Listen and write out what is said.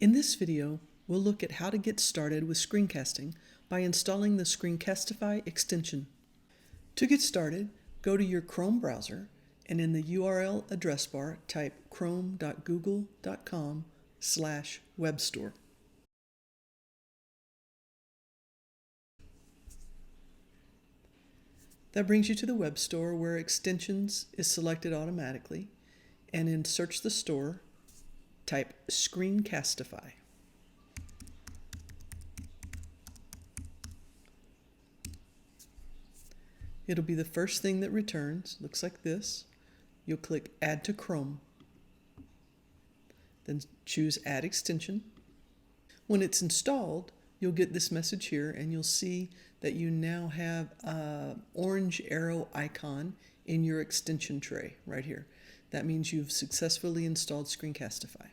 In this video, we'll look at how to get started with screencasting by installing the Screencastify extension. To get started, go to your Chrome browser and in the URL address bar type chrome.google.com/webstore. That brings you to the web store where extensions is selected automatically, and in search the store, type Screencastify. It'll be the first thing that returns, looks like this. You'll click Add to Chrome. Then choose Add Extension. When it's installed, you'll get this message here and you'll see that you now have an orange arrow icon in your extension tray right here. That means you've successfully installed Screencastify.